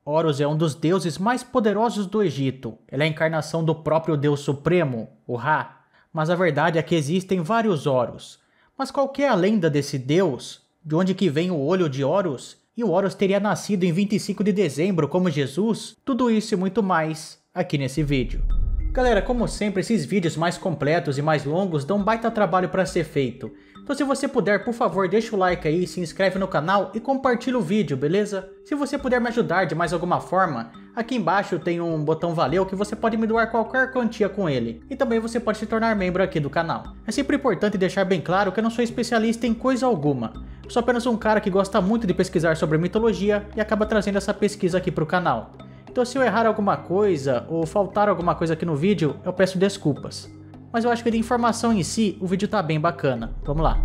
Horus é um dos deuses mais poderosos do Egito. Ele é a encarnação do próprio Deus Supremo, o Ra. Mas a verdade é que existem vários Horus. Mas qual que é a lenda desse deus? De onde que vem o olho de Horus? E o Horus teria nascido em 25 de dezembro como Jesus? Tudo isso e muito mais aqui nesse vídeo. Galera, como sempre, esses vídeos mais completos e mais longos dão um baita trabalho para ser feito. Então se você puder, por favor, deixa o like aí, se inscreve no canal e compartilha o vídeo, beleza? Se você puder me ajudar de mais alguma forma, aqui embaixo tem um botão valeu que você pode me doar qualquer quantia com ele. E também você pode se tornar membro aqui do canal. É sempre importante deixar bem claro que eu não sou especialista em coisa alguma. Eu sou apenas um cara que gosta muito de pesquisar sobre mitologia e acaba trazendo essa pesquisa aqui para o canal. Então se eu errar alguma coisa ou faltar alguma coisa aqui no vídeo, eu peço desculpas. Mas eu acho que de informação em si, o vídeo tá bem bacana. Vamos lá.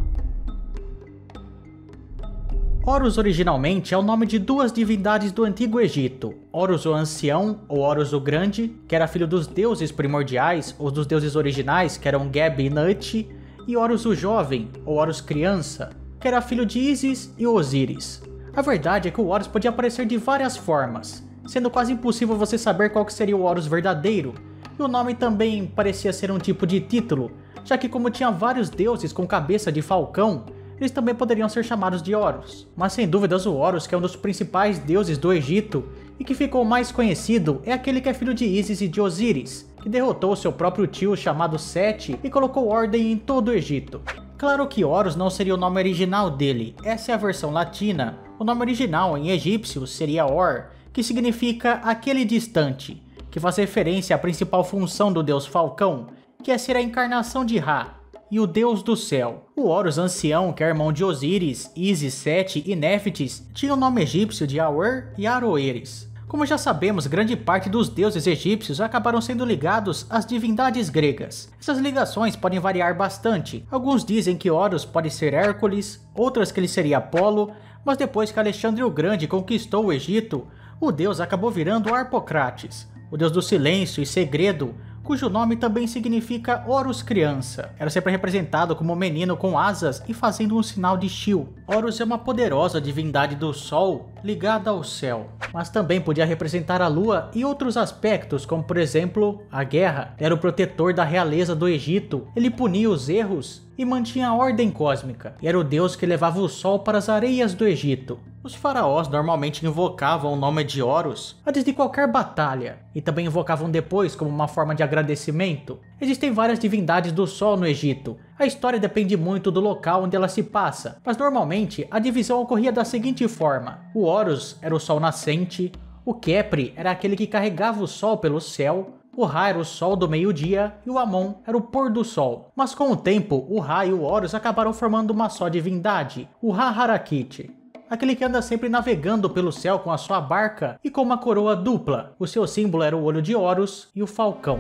Horus originalmente é o nome de duas divindades do Antigo Egito. Horus o Ancião, ou Horus o Grande, que era filho dos deuses primordiais, ou dos deuses originais, que eram Geb e Nut, e Horus o Jovem, ou Horus Criança, que era filho de Ísis e Osíris. A verdade é que o Horus podia aparecer de várias formas, sendo quase impossível você saber qual que seria o Horus verdadeiro. E o nome também parecia ser um tipo de título, já que como tinha vários deuses com cabeça de falcão, eles também poderiam ser chamados de Horus. Mas sem dúvidas o Horus, que é um dos principais deuses do Egito, e que ficou mais conhecido, é aquele que é filho de Ísis e de Osíris, que derrotou seu próprio tio chamado Sete e colocou ordem em todo o Egito. Claro que Horus não seria o nome original dele, essa é a versão latina. O nome original em egípcio seria Or, que significa aquele distante, que faz referência à principal função do deus Falcão, que é ser a encarnação de Ra, e o deus do céu. O Horus Ancião, que é irmão de Osíris, Ísis, Sete e Néfites, tinha o nome egípcio de Aur e Aroeres. Como já sabemos, grande parte dos deuses egípcios acabaram sendo ligados às divindades gregas. Essas ligações podem variar bastante. Alguns dizem que Horus pode ser Hércules, outras que ele seria Apolo, mas depois que Alexandre o Grande conquistou o Egito, o deus acabou virando Harpocrates, o deus do silêncio e segredo, cujo nome também significa Horus Criança. Era sempre representado como um menino com asas e fazendo um sinal de Shil. Horus é uma poderosa divindade do sol ligada ao céu, mas também podia representar a lua e outros aspectos, como por exemplo a guerra. Era o protetor da realeza do Egito, ele punia os erros e mantinha a ordem cósmica, e era o deus que levava o sol para as areias do Egito. Os faraós normalmente invocavam o nome de Horus antes de qualquer batalha, e também invocavam depois como uma forma de agradecimento. Existem várias divindades do sol no Egito. A história depende muito do local onde ela se passa, mas normalmente a divisão ocorria da seguinte forma: o Horus era o sol nascente, o Khepri era aquele que carregava o sol pelo céu, o Ra era o sol do meio-dia e o Amon era o pôr do sol. Mas com o tempo, o Ra e o Horus acabaram formando uma só divindade, o Ra-Harakit, aquele que anda sempre navegando pelo céu com a sua barca e com uma coroa dupla. O seu símbolo era o olho de Horus e o falcão.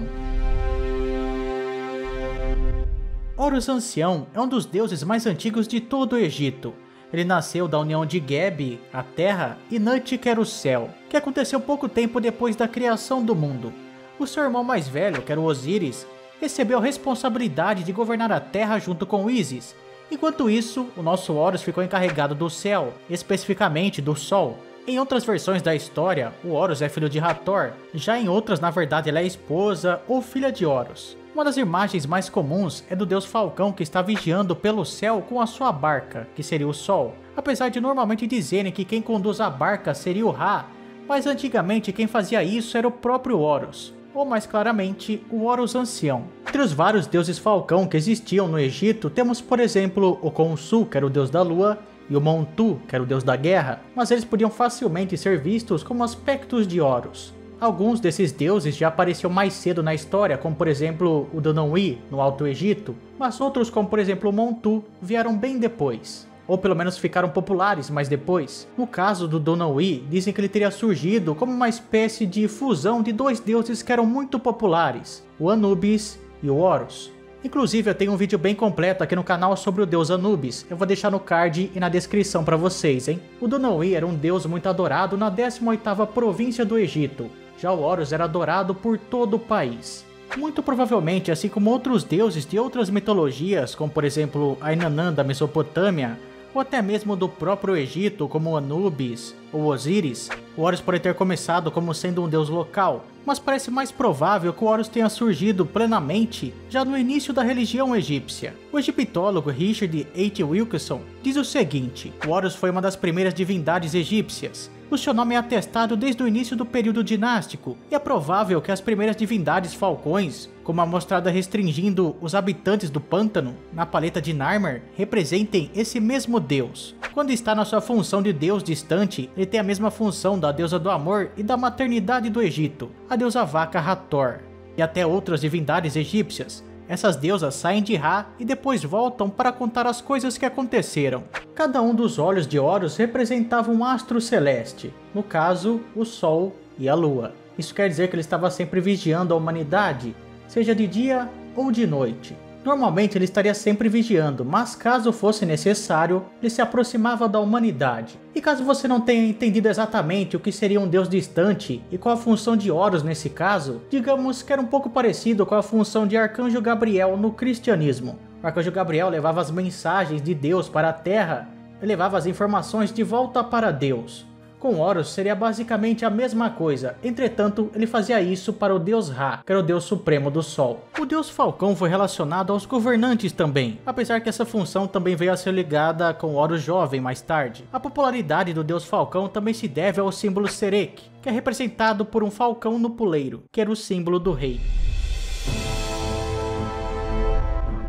Horus Ancião é um dos deuses mais antigos de todo o Egito. Ele nasceu da união de Geb, a terra, e Nut, que era o céu, que aconteceu pouco tempo depois da criação do mundo. O seu irmão mais velho, que era o Osíris, recebeu a responsabilidade de governar a terra junto com Ísis. Enquanto isso, o nosso Horus ficou encarregado do céu, especificamente do sol. Em outras versões da história, o Horus é filho de Hathor, já em outras, na verdade, ela é esposa ou filha de Horus. Uma das imagens mais comuns é do deus Falcão que está vigiando pelo céu com a sua barca, que seria o sol. Apesar de normalmente dizerem que quem conduz a barca seria o Ra, mas antigamente quem fazia isso era o próprio Horus, ou mais claramente, o Horus Ancião. Entre os vários deuses falcão que existiam no Egito, temos por exemplo o Khonsu, que era o deus da lua, e o Montu, que era o deus da guerra, mas eles podiam facilmente ser vistos como aspectos de Horus. Alguns desses deuses já apareciam mais cedo na história, como por exemplo o Donoui, no Alto Egito, mas outros como por exemplo o Montu, vieram bem depois. Ou pelo menos ficaram populares mais depois. No caso do Donoui, dizem que ele teria surgido como uma espécie de fusão de dois deuses que eram muito populares, o Anubis e o Horus. Inclusive eu tenho um vídeo bem completo aqui no canal sobre o deus Anubis, eu vou deixar no card e na descrição para vocês, hein? O Donoui era um deus muito adorado na 18ª província do Egito, já o Horus era adorado por todo o país. Muito provavelmente, assim como outros deuses de outras mitologias, como por exemplo a Inanã da Mesopotâmia, ou até mesmo do próprio Egito, como Anubis ou Osíris. O Horus pode ter começado como sendo um deus local, mas parece mais provável que o Horus tenha surgido plenamente já no início da religião egípcia. O egiptólogo Richard H. Wilkinson diz o seguinte: o Horus foi uma das primeiras divindades egípcias. O seu nome é atestado desde o início do período dinástico, e é provável que as primeiras divindades falcões, como a mostrada restringindo os habitantes do pântano na paleta de Narmer, representem esse mesmo deus. Quando está na sua função de deus distante, ele tem a mesma função da deusa do amor e da maternidade do Egito, a deusa vaca Hathor, e até outras divindades egípcias. Essas deusas saem de Ra e depois voltam para contar as coisas que aconteceram. Cada um dos olhos de Horus representava um astro celeste, no caso, o Sol e a Lua. Isso quer dizer que ele estava sempre vigiando a humanidade, seja de dia ou de noite. Normalmente ele estaria sempre vigiando, mas caso fosse necessário, ele se aproximava da humanidade. E caso você não tenha entendido exatamente o que seria um deus distante e qual a função de Horus nesse caso, digamos que era um pouco parecido com a função de Arcanjo Gabriel no cristianismo. O Arcanjo Gabriel levava as mensagens de Deus para a Terra e levava as informações de volta para Deus. Com Horus seria basicamente a mesma coisa, entretanto ele fazia isso para o deus Ra, que era o deus supremo do Sol. O deus Falcão foi relacionado aos governantes também, apesar que essa função também veio a ser ligada com Horus jovem mais tarde. A popularidade do deus Falcão também se deve ao símbolo Serek, que é representado por um falcão no puleiro, que era o símbolo do rei.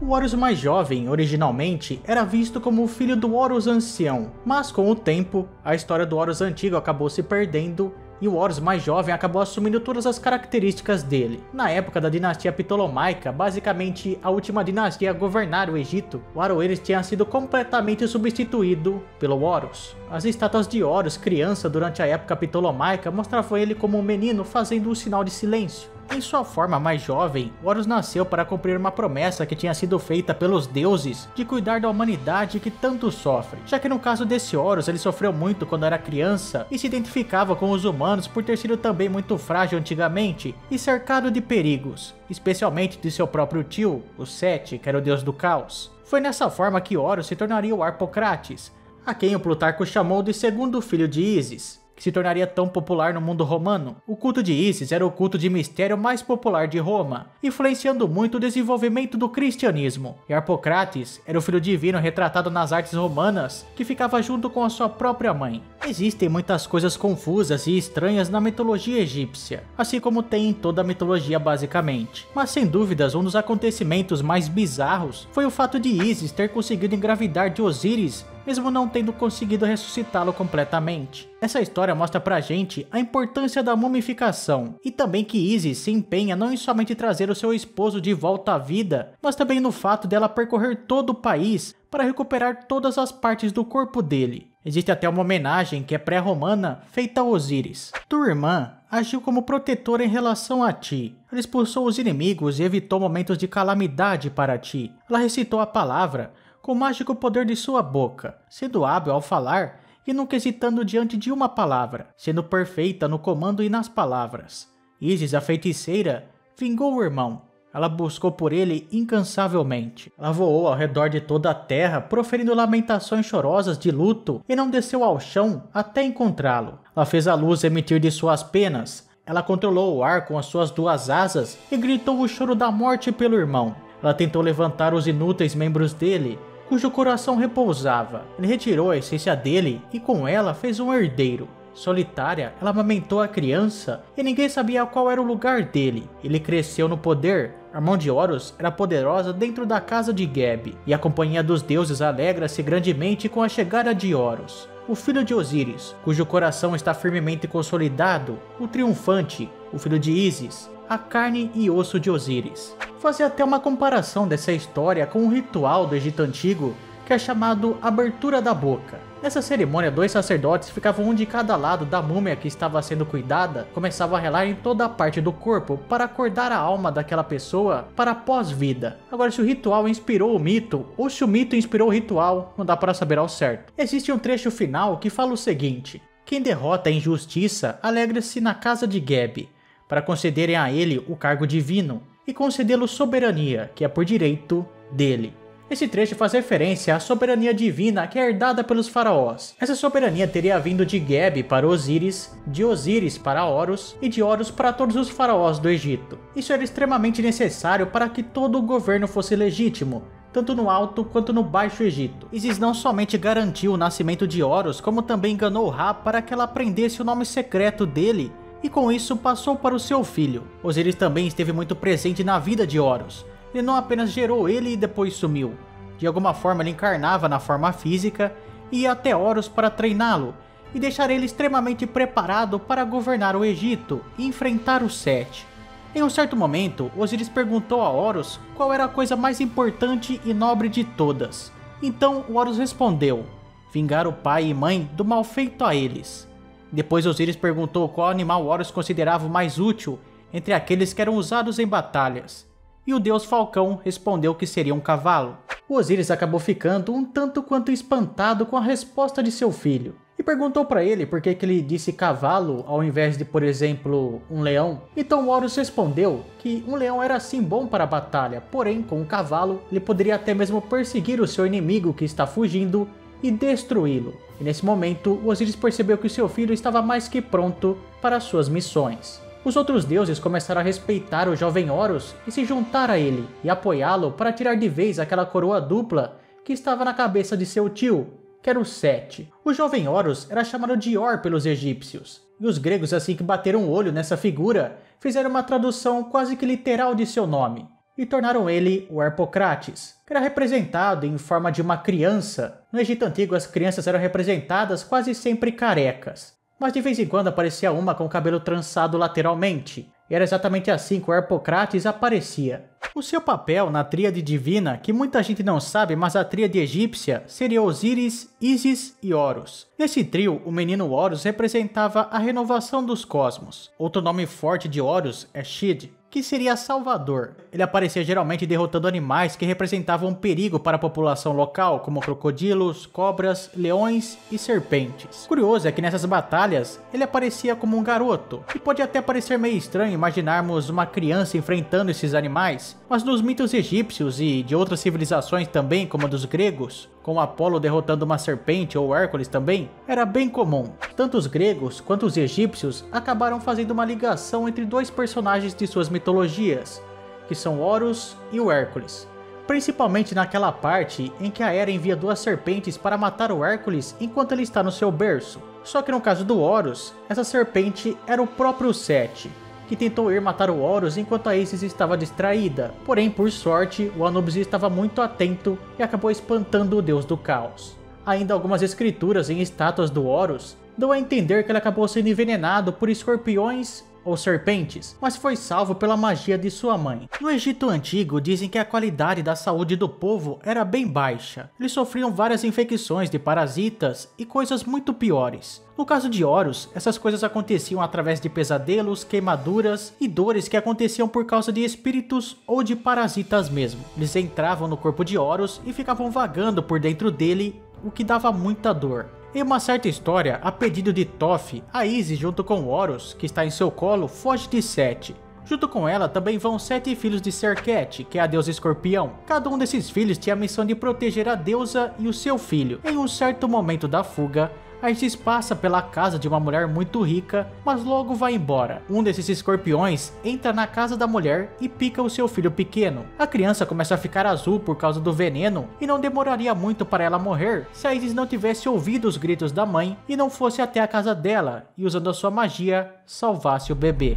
O Horus mais jovem, originalmente, era visto como o filho do Horus ancião, mas com o tempo, a história do Horus antigo acabou se perdendo e o Horus mais jovem acabou assumindo todas as características dele. Na época da dinastia Ptolomaica, basicamente a última dinastia a governar o Egito, o Aroeris tinha sido completamente substituído pelo Horus. As estátuas de Horus criança durante a época Ptolomaica mostravam ele como um menino fazendo o sinal de silêncio. Em sua forma mais jovem, Horus nasceu para cumprir uma promessa que tinha sido feita pelos deuses de cuidar da humanidade que tanto sofre, já que no caso desse Horus ele sofreu muito quando era criança e se identificava com os humanos por ter sido também muito frágil antigamente e cercado de perigos, especialmente de seu próprio tio, o Sete, que era o deus do caos. Foi nessa forma que Horus se tornaria o Harpocrates, a quem o Plutarco chamou de segundo filho de Ísis, que se tornaria tão popular no mundo romano. O culto de Ísis era o culto de mistério mais popular de Roma, influenciando muito o desenvolvimento do cristianismo. E Harpocrates era o filho divino retratado nas artes romanas, que ficava junto com a sua própria mãe. Existem muitas coisas confusas e estranhas na mitologia egípcia, assim como tem em toda a mitologia basicamente. Mas sem dúvidas, um dos acontecimentos mais bizarros foi o fato de Ísis ter conseguido engravidar de Osíris, mesmo não tendo conseguido ressuscitá-lo completamente. Essa história mostra pra gente a importância da mumificação, e também que Ísis se empenha não em somente trazer o seu esposo de volta à vida, mas também no fato dela percorrer todo o país para recuperar todas as partes do corpo dele. Existe até uma homenagem que é pré-romana feita a Osíris. Tua irmã agiu como protetora em relação a ti. Ela expulsou os inimigos e evitou momentos de calamidade para ti. Ela recitou a palavra com o mágico poder de sua boca, sendo hábil ao falar e nunca hesitando diante de uma palavra, sendo perfeita no comando e nas palavras. Ísis, a feiticeira, vingou o irmão. Ela buscou por ele incansavelmente. Ela voou ao redor de toda a terra, proferindo lamentações chorosas de luto, e não desceu ao chão até encontrá-lo. Ela fez a luz emitir de suas penas. Ela controlou o ar com as suas duas asas e gritou o choro da morte pelo irmão. Ela tentou levantar os inúteis membros dele, cujo coração repousava. Ele retirou a essência dele e com ela fez um herdeiro. Solitária, ela amamentou a criança e ninguém sabia qual era o lugar dele. Ele cresceu no poder. A mão de Horus era poderosa dentro da casa de Geb, e a companhia dos deuses alegra-se grandemente com a chegada de Horus, o filho de Osíris, cujo coração está firmemente consolidado, o triunfante, o filho de Ísis, a carne e osso de Osíris. Fazer até uma comparação dessa história com um ritual do Egito Antigo que é chamado Abertura da Boca. Nessa cerimônia, 2 sacerdotes ficavam um de cada lado da múmia que estava sendo cuidada, começavam a relar em toda a parte do corpo para acordar a alma daquela pessoa para pós-vida. Agora, se o ritual inspirou o mito, ou se o mito inspirou o ritual, não dá para saber ao certo. Existe um trecho final que fala o seguinte: quem derrota a injustiça alegra-se na casa de Geb, para concederem a ele o cargo divino e concedê-lo soberania, que é por direito dele. Esse trecho faz referência à soberania divina que é herdada pelos faraós. Essa soberania teria vindo de Geb para Osíris, de Osíris para Horus e de Horus para todos os faraós do Egito. Isso era extremamente necessário para que todo o governo fosse legítimo, tanto no Alto quanto no Baixo Egito. Isis não somente garantiu o nascimento de Horus, como também enganou Ra para que ela aprendesse o nome secreto dele, e com isso passou para o seu filho. Osíris também esteve muito presente na vida de Horus. Ele não apenas gerou ele e depois sumiu. De alguma forma ele encarnava na forma física e ia até Horus para treiná-lo e deixar ele extremamente preparado para governar o Egito e enfrentar os Sete. Em um certo momento, Osíris perguntou a Horus qual era a coisa mais importante e nobre de todas. Então Horus respondeu: vingar o pai e mãe do mal feito a eles. Depois Osíris perguntou qual animal Horus considerava o mais útil entre aqueles que eram usados em batalhas. E o deus Falcão respondeu que seria um cavalo. O Osíris acabou ficando um tanto quanto espantado com a resposta de seu filho. E perguntou para ele por que ele disse cavalo ao invés de, por exemplo, um leão. Então Horus respondeu que um leão era sim bom para a batalha, porém com um cavalo ele poderia até mesmo perseguir o seu inimigo que está fugindo e destruí-lo. E nesse momento Osíris percebeu que seu filho estava mais que pronto para suas missões. Os outros deuses começaram a respeitar o jovem Horus e se juntar a ele e apoiá-lo para tirar de vez aquela coroa dupla que estava na cabeça de seu tio, que era o Sete. O jovem Horus era chamado de Or pelos egípcios, e os gregos, assim que bateram o olho nessa figura, fizeram uma tradução quase que literal de seu nome e tornaram ele o Harpocrates, que era representado em forma de uma criança. No Egito Antigo as crianças eram representadas quase sempre carecas, mas de vez em quando aparecia uma com o cabelo trançado lateralmente, e era exatamente assim que o Harpocrates aparecia. O seu papel na tríade divina, que muita gente não sabe, mas a tríade egípcia, seria Osíris, Ísis e Horus. Nesse trio, o menino Horus representava a renovação dos cosmos. Outro nome forte de Horus é Shid, que seria Salvador. Ele aparecia geralmente derrotando animais que representavam um perigo para a população local, como crocodilos, cobras, leões e serpentes. Curioso é que nessas batalhas, ele aparecia como um garoto, e pode até parecer meio estranho imaginarmos uma criança enfrentando esses animais, mas nos mitos egípcios e de outras civilizações também, como a dos gregos, com Apolo derrotando uma serpente ou Hércules também, era bem comum. Tanto os gregos quanto os egípcios acabaram fazendo uma ligação entre dois personagens de suas mitologias, que são Horus e o Hércules. Principalmente naquela parte em que a Hera envia duas serpentes para matar o Hércules enquanto ele está no seu berço. Só que no caso do Horus, essa serpente era o próprio Sete, que tentou ir matar o Horus enquanto a Isis estava distraída. Porém, por sorte, o Anubis estava muito atento e acabou espantando o deus do caos. Ainda algumas escrituras em estátuas do Horus dão a entender que ele acabou sendo envenenado por escorpiões ou serpentes, mas foi salvo pela magia de sua mãe. No Egito Antigo, dizem que a qualidade da saúde do povo era bem baixa. Eles sofriam várias infecções de parasitas e coisas muito piores. No caso de Horus, essas coisas aconteciam através de pesadelos, queimaduras e dores que aconteciam por causa de espíritos ou de parasitas mesmo. Eles entravam no corpo de Horus e ficavam vagando por dentro dele, o que dava muita dor. Em uma certa história, a pedido de Thoth, a Isis junto com Horus, que está em seu colo, foge de Sete. Junto com ela também vão 7 filhos de Serket, que é a deusa escorpião. Cada um desses filhos tinha a missão de proteger a deusa e o seu filho. Em um certo momento da fuga, a Isis passa pela casa de uma mulher muito rica, mas logo vai embora. Um desses escorpiões entra na casa da mulher e pica o seu filho pequeno. A criança começa a ficar azul por causa do veneno e não demoraria muito para ela morrer se a Isis não tivesse ouvido os gritos da mãe e não fosse até a casa dela e, usando a sua magia, salvasse o bebê.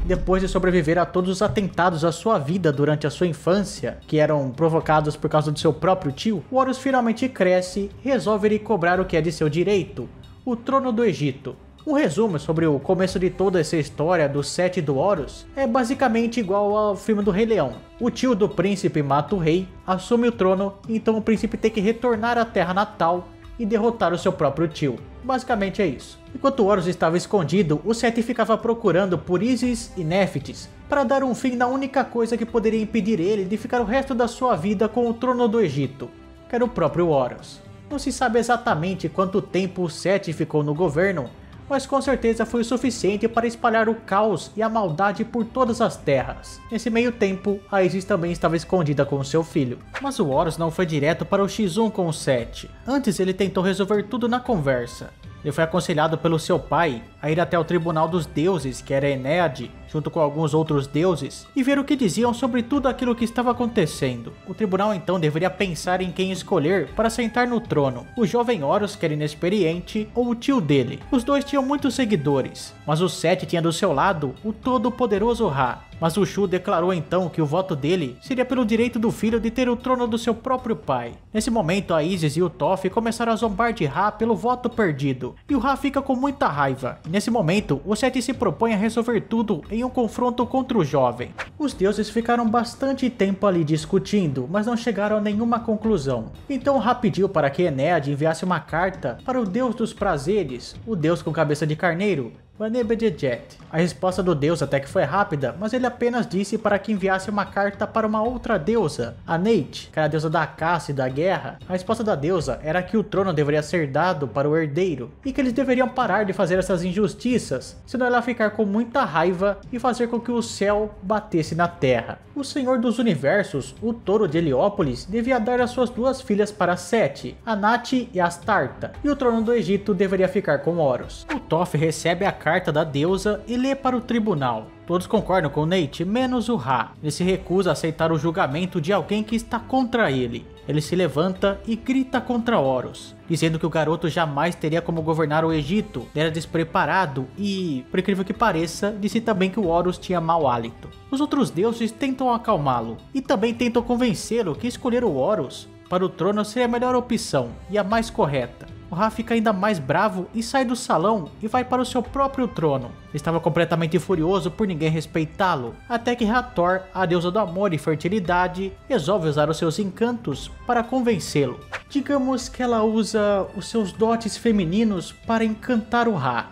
Depois de sobreviver a todos os atentados à sua vida durante a sua infância, que eram provocados por causa do seu próprio tio, Horus finalmente cresce e resolve ir cobrar o que é de seu direito, o trono do Egito. Um resumo sobre o começo de toda essa história do Sete e do Horus é basicamente igual ao filme do Rei Leão. O tio do príncipe mata o rei, assume o trono, então o príncipe tem que retornar à terra natal e derrotar o seu próprio tio. Basicamente é isso. Enquanto Horus estava escondido, o Sete ficava procurando por Ísis e Néfites para dar um fim na única coisa que poderia impedir ele de ficar o resto da sua vida com o trono do Egito, que era o próprio Horus. Não se sabe exatamente quanto tempo o Sete ficou no governo, mas com certeza foi o suficiente para espalhar o caos e a maldade por todas as terras. Nesse meio tempo, a Isis também estava escondida com seu filho. Mas o Horus não foi direto para o X1 com o Seth. Antes ele tentou resolver tudo na conversa. Ele foi aconselhado pelo seu pai a ir até o Tribunal dos Deuses, que era Enéade, junto com alguns outros deuses, e ver o que diziam sobre tudo aquilo que estava acontecendo. O tribunal então deveria pensar em quem escolher para sentar no trono, o jovem Horus, que era inexperiente, ou o tio dele. Os dois tinham muitos seguidores, mas o Seth tinha do seu lado o todo-poderoso Ra. Mas o Shu declarou então que o voto dele seria pelo direito do filho de ter o trono do seu próprio pai. Nesse momento, a Isis e o Toph começaram a zombar de Ra pelo voto perdido, e o Ra fica com muita raiva. E nesse momento, o Seth se propõe a resolver tudo em um confronto contra o jovem. Os deuses ficaram bastante tempo ali discutindo, mas não chegaram a nenhuma conclusão. Então Ra pediu para que Enéade enviasse uma carta para o deus dos prazeres, o deus com cabeça de carneiro, Bane-Bejejet. A resposta do deus até que foi rápida, mas ele apenas disse para que enviasse uma carta para uma outra deusa, a Neit, que era a deusa da caça e da guerra. A resposta da deusa era que o trono deveria ser dado para o herdeiro, e que eles deveriam parar de fazer essas injustiças, senão ela ia ficar com muita raiva e fazer com que o céu batesse na terra. O Senhor dos Universos, o Touro de Heliópolis, devia dar as suas duas filhas para Sete, Anat e Astarta, e o trono do Egito deveria ficar com Horus. O Toph recebe a carta da deusa e lê para o tribunal. Todos concordam com Neit, menos o Ra. Ele se recusa a aceitar o julgamento de alguém que está contra ele. Ele se levanta e grita contra Horus, dizendo que o garoto jamais teria como governar o Egito, ele era despreparado e, por incrível que pareça, disse também que o Horus tinha mau hálito. Os outros deuses tentam acalmá-lo e também tentam convencê-lo que escolher o Horus para o trono seria a melhor opção e a mais correta. O Ra fica ainda mais bravo e sai do salão e vai para o seu próprio trono. Ele estava completamente furioso por ninguém respeitá-lo, até que Hathor, a deusa do amor e fertilidade, resolve usar os seus encantos para convencê-lo. Digamos que ela usa os seus dotes femininos para encantar o Ra.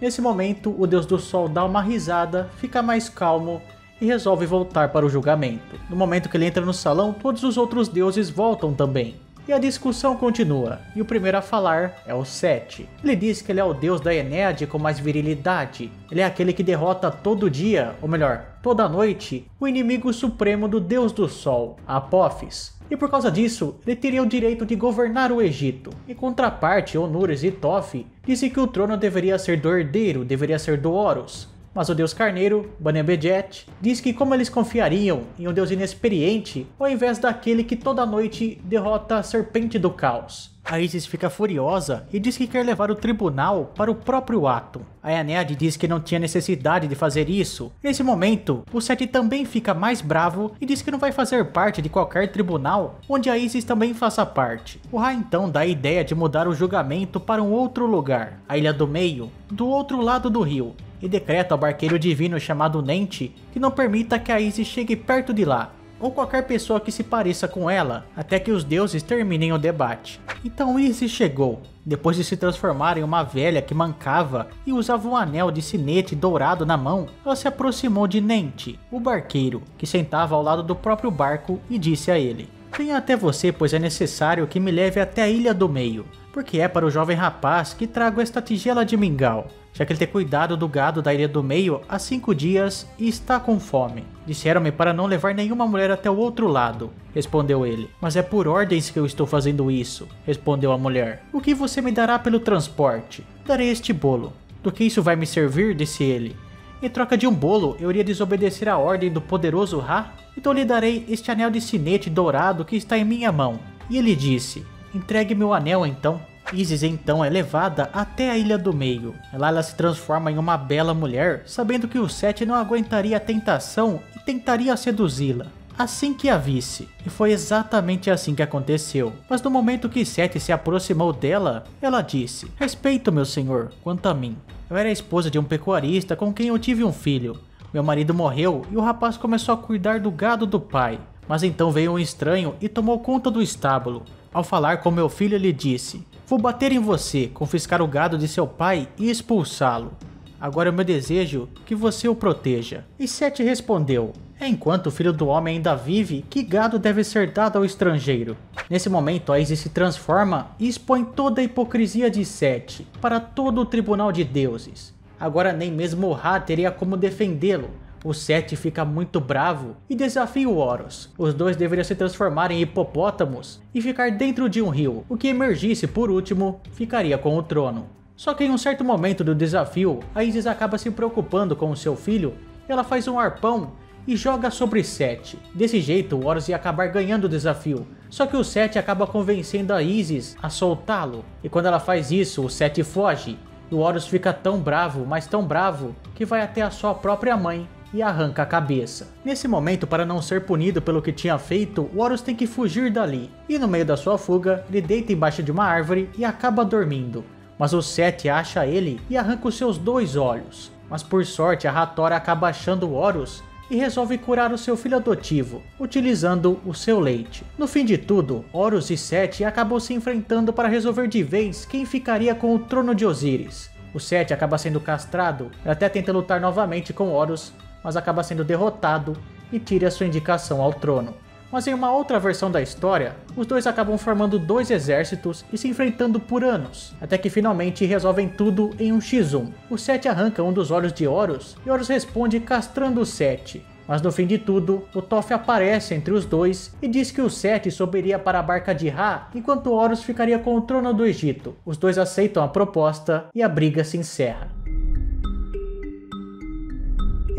Nesse momento, o deus do sol dá uma risada, fica mais calmo e resolve voltar para o julgamento. No momento que ele entra no salão, todos os outros deuses voltam também. E a discussão continua, e o primeiro a falar é o Sete. Ele diz que ele é o deus da Enéade com mais virilidade. Ele é aquele que derrota todo dia, ou melhor, toda noite, o inimigo supremo do deus do sol, Apophis. E por causa disso, ele teria o direito de governar o Egito. Em contraparte, Honores e Toph dizem que o trono deveria ser do herdeiro, deveria ser do Horus. Mas o deus carneiro, Bane-Bejejet, diz que como eles confiariam em um deus inexperiente, ao invés daquele que toda noite derrota a serpente do caos. A Isis fica furiosa e diz que quer levar o tribunal para o próprio ato. A Enéade diz que não tinha necessidade de fazer isso. Nesse momento, o Sete também fica mais bravo e diz que não vai fazer parte de qualquer tribunal onde a Isis também faça parte. O Ra então dá a ideia de mudar o julgamento para um outro lugar, a Ilha do Meio, do outro lado do rio, e decreta ao barqueiro divino chamado Nenti que não permita que a Isis chegue perto de lá, ou qualquer pessoa que se pareça com ela, até que os deuses terminem o debate. Então Isis chegou, depois de se transformar em uma velha que mancava e usava um anel de sinete dourado na mão. Ela se aproximou de Nenti, o barqueiro, que sentava ao lado do próprio barco, e disse a ele: "Venha até você, pois é necessário que me leve até a Ilha do Meio, porque é para o jovem rapaz que trago esta tigela de mingau, já que ele tem cuidado do gado da Ilha do Meio há 5 dias e está com fome. Disseram-me para não levar nenhuma mulher até o outro lado", respondeu ele. "Mas é por ordens que eu estou fazendo isso", respondeu a mulher. "O que você me dará pelo transporte?" "Darei este bolo." "Do que isso vai me servir?", disse ele. "Em troca de um bolo, eu iria desobedecer a ordem do poderoso Ra? Então lhe darei este anel de sinete dourado que está em minha mão." E ele disse: "Entregue-me o anel então." Isis então é levada até a Ilha do Meio. Lá ela se transforma em uma bela mulher, sabendo que o Sete não aguentaria a tentação e tentaria seduzi-la assim que a visse. E foi exatamente assim que aconteceu. Mas no momento que Sete se aproximou dela, ela disse: "Respeito, meu senhor, quanto a mim. Eu era a esposa de um pecuarista com quem eu tive um filho. Meu marido morreu e o rapaz começou a cuidar do gado do pai. Mas então veio um estranho e tomou conta do estábulo. Ao falar com meu filho, ele disse: 'Vou bater em você, confiscar o gado de seu pai e expulsá-lo. Agora é meu desejo que você o proteja.' E Sete respondeu: 'Enquanto o filho do homem ainda vive, que gado deve ser dado ao estrangeiro?' Nesse momento, a Isis se transforma e expõe toda a hipocrisia de Sete para todo o tribunal de deuses. Agora nem mesmo Ra teria como defendê-lo. O Sete fica muito bravo e desafia o Horus. Os dois deveriam se transformar em hipopótamos e ficar dentro de um rio. O que emergisse por último ficaria com o trono. Só que em um certo momento do desafio, a Isis acaba se preocupando com o seu filho. Ela faz um arpão e joga sobre Sete. Desse jeito, o Horus ia acabar ganhando o desafio. Só que o Sete acaba convencendo a Isis a soltá-lo. E quando ela faz isso, o Sete foge. E o Horus fica tão bravo, mas tão bravo, que vai até a sua própria mãe e arranca a cabeça. Nesse momento, para não ser punido pelo que tinha feito, o Horus tem que fugir dali. E no meio da sua fuga, ele deita embaixo de uma árvore e acaba dormindo. Mas o Sete acha ele e arranca os seus 2 olhos. Mas por sorte, a Hathor acaba achando o Horus e resolve curar o seu filho adotivo, utilizando o seu leite. No fim de tudo, Horus e Sete acabam se enfrentando para resolver de vez quem ficaria com o trono de Osíris. O Sete acaba sendo castrado, ele até tenta lutar novamente com Horus, mas acaba sendo derrotado e tira sua indicação ao trono. Mas em uma outra versão da história, os dois acabam formando 2 exércitos e se enfrentando por anos, até que finalmente resolvem tudo em um X1. O Sete arranca um dos olhos de Horus e Horus responde castrando o Sete. Mas no fim de tudo, o Thoth aparece entre os dois e diz que o Sete subiria para a barca de Ra, enquanto Horus ficaria com o trono do Egito. Os dois aceitam a proposta e a briga se encerra.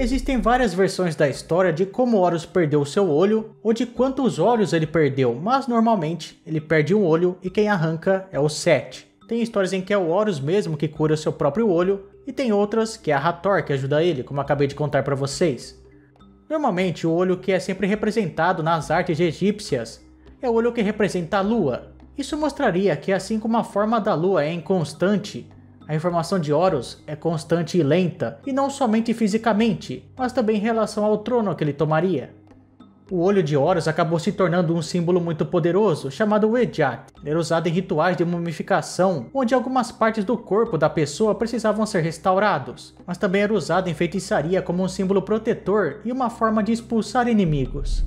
Existem várias versões da história de como Horus perdeu seu olho ou de quantos olhos ele perdeu, mas normalmente ele perde um olho e quem arranca é o Sete. Tem histórias em que é o Horus mesmo que cura seu próprio olho e tem outras que é a Hathor que ajuda ele, como acabei de contar para vocês. Normalmente o olho que é sempre representado nas artes egípcias é o olho que representa a lua. Isso mostraria que assim como a forma da lua é inconstante, a informação de Horus é constante e lenta, e não somente fisicamente, mas também em relação ao trono que ele tomaria. O olho de Horus acabou se tornando um símbolo muito poderoso, chamado Wedjat. Ele era usado em rituais de mumificação, onde algumas partes do corpo da pessoa precisavam ser restaurados, mas também era usado em feitiçaria como um símbolo protetor e uma forma de expulsar inimigos.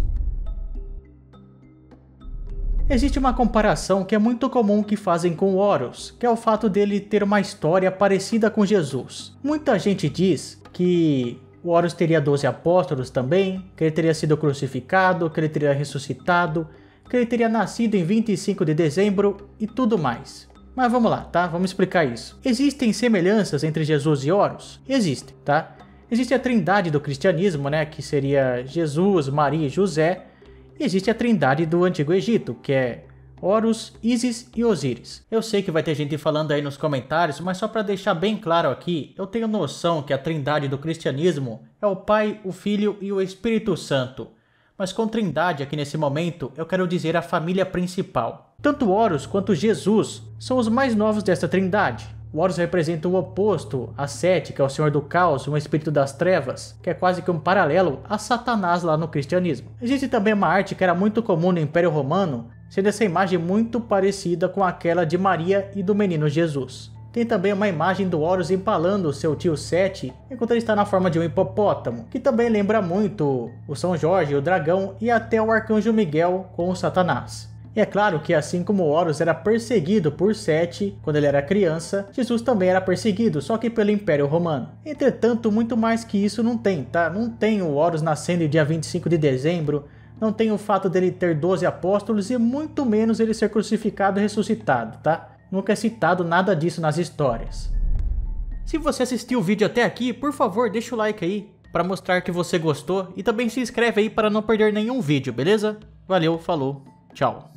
Existe uma comparação que é muito comum que fazem com Horus, que é o fato dele ter uma história parecida com Jesus. Muita gente diz que o Horus teria 12 apóstolos também, que ele teria sido crucificado, que ele teria ressuscitado, que ele teria nascido em 25 de dezembro e tudo mais. Mas vamos lá, tá? Vamos explicar isso. Existem semelhanças entre Jesus e Horus? Existem, tá? Existe a trindade do cristianismo, né? Que seria Jesus, Maria e José. E existe a trindade do Antigo Egito, que é Horus, Isis e Osíris. Eu sei que vai ter gente falando aí nos comentários, mas só para deixar bem claro aqui, eu tenho noção que a trindade do cristianismo é o Pai, o Filho e o Espírito Santo. Mas com trindade aqui nesse momento, eu quero dizer a família principal. Tanto Horus quanto Jesus são os mais novos dessa trindade. O Horus representa o oposto a Sete, que é o Senhor do Caos, um espírito das trevas, que é quase que um paralelo a Satanás lá no cristianismo. Existe também uma arte que era muito comum no Império Romano, sendo essa imagem muito parecida com aquela de Maria e do menino Jesus. Tem também uma imagem do Horus empalando o seu tio Sete, enquanto ele está na forma de um hipopótamo, que também lembra muito o São Jorge, o dragão e até o arcanjo Miguel com o Satanás. E é claro que assim como Horus era perseguido por Sete quando ele era criança, Jesus também era perseguido, só que pelo Império Romano. Entretanto, muito mais que isso não tem, tá? Não tem o Horus nascendo dia 25 de dezembro, não tem o fato dele ter 12 apóstolos e muito menos ele ser crucificado e ressuscitado, tá? Nunca é citado nada disso nas histórias. Se você assistiu o vídeo até aqui, por favor, deixa o like aí para mostrar que você gostou e também se inscreve aí para não perder nenhum vídeo, beleza? Valeu, falou, tchau.